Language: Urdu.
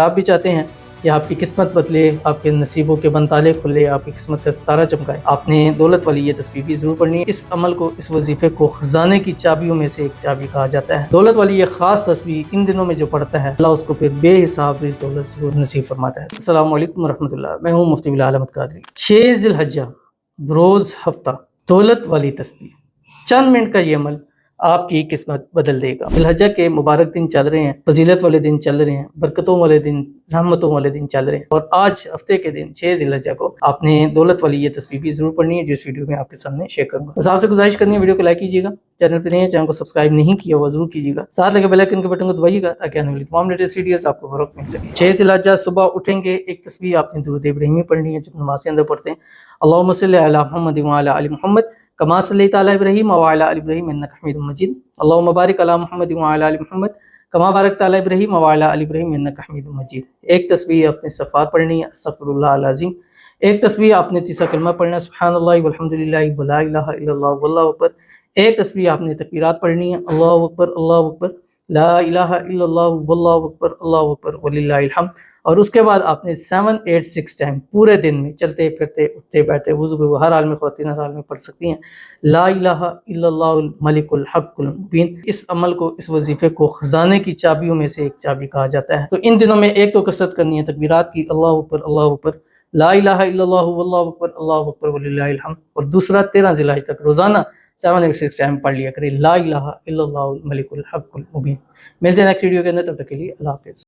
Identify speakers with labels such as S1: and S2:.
S1: آپ بھی چاہتے ہیں کہ آپ کی قسمت بدلے، آپ کے نصیبوں کے بنتالے کھلے، آپ کی قسمت کا ستارہ چمکائے، آپ نے دولت والی یہ تسبیح بھی ضرور پڑھنی ہے۔ اس عمل کو، اس وظیفے کو خزانے کی چابیوں میں سے ایک چابی کہا جاتا ہے۔ دولت والی یہ خاص تسبیح ان دنوں میں جو پڑھتا ہے، اللہ اس کو پھر بے حساب رزق دولت ضرور نصیب فرماتا ہے۔ السلام علیکم ورحمۃ اللہ، میں ہوں مفتی بلال احمد قادری۔ 6 ذی الحجہ روز ہفتہ دولت والی تسبیح، چند منٹ کا یہ عمل آپ کی قسمت بدل دے گا۔ ذی الحجہ کے مبارک دن چل رہے ہیں، فضیلت والے دن چل رہے ہیں، برکتوں والے دن، رحمتوں والے دن چل رہے ہیں، اور آج ہفتے کے دن 6 ذی الحجہ کو آپ نے دولت والی یہ تسبیح بھی ضرور پڑھنی ہے، جو اس ویڈیو میں آپ کے سامنے شیئر کروں گا۔ بس آپ سے گزارش کرنی ہے، ویڈیو کو لائک کیجیے گا، چینل پہ نہیں ہے چینل کو سبسکرائب نہیں کیا ہوا ضرور کیجیے گا، ساتھ لگے بیل آئیکن کے بٹن کو دبائیے گا تاکہ آنے والی تمام لیٹسٹ ویڈیوز آپ کو فوراً مل سکے۔ 6 ذی الحجہ صبح اٹھیں گے، ایک تسبیح آپ نے درود ابراہیمی پڑھنی ہے جب نماز کے اندر پڑھتے ہیں، اللہم صلی علی محمد وعلی آل محمد کما صلیت علی ابراہیم وعلی آل ابراہیم انک حمید مجید، اللہم بارک علی محمد وعلی آل محمد کما بارکت علی ابراہیم وعلی آل ابراہیم انک حمید مجید۔ ایک تسبیح آپ نے استغفار پڑھنی ہے، استغفر اللہ العظیم۔ ایک تسبیح آپ نے تیسرا کلمہ پڑھنا ہے، سبحان اللہ والحمد للہ ولا الہ الا اللہ واللہ اکبر۔ ایک تسبیح آپ نے تکبیرات پڑھنی ہے، اللہ اکبر اللہ اکبر، لا الہ الا اللہ واللہ اکبر اللہ اکبر وللہ الحمد۔ اور اس کے بعد آپ نے 7 8 6 ٹائم پورے دن میں چلتے پھرتے اٹھتے بیٹھتے وضو میں، ہر حال میں خواتین ہر حال میں پڑھ سکتی ہیں، لا الہ الا اللہ الملک الحق المبین۔ اس عمل کو، اس وظیفے کو خزانے کی چابیوں میں سے ایک چابی کہا جاتا ہے۔ تو ان دنوں میں ایک تو کثرت کرنی ہے تکبیرات کی، اللہ اکبر اللہ اکبر، لا الہ الا اللہ واللہ اکبر وللہ الحمد، اور دوسرا 13 ذی الحجہ تک روزانہ 7 8 6 ٹائم پڑھ لیا کرے، لا الہ الا اللہ الملک الحق المبین۔ ملتے ہیں نیکسٹ ویڈیو کے اندر، تب تک کے لیے اللہ حافظ۔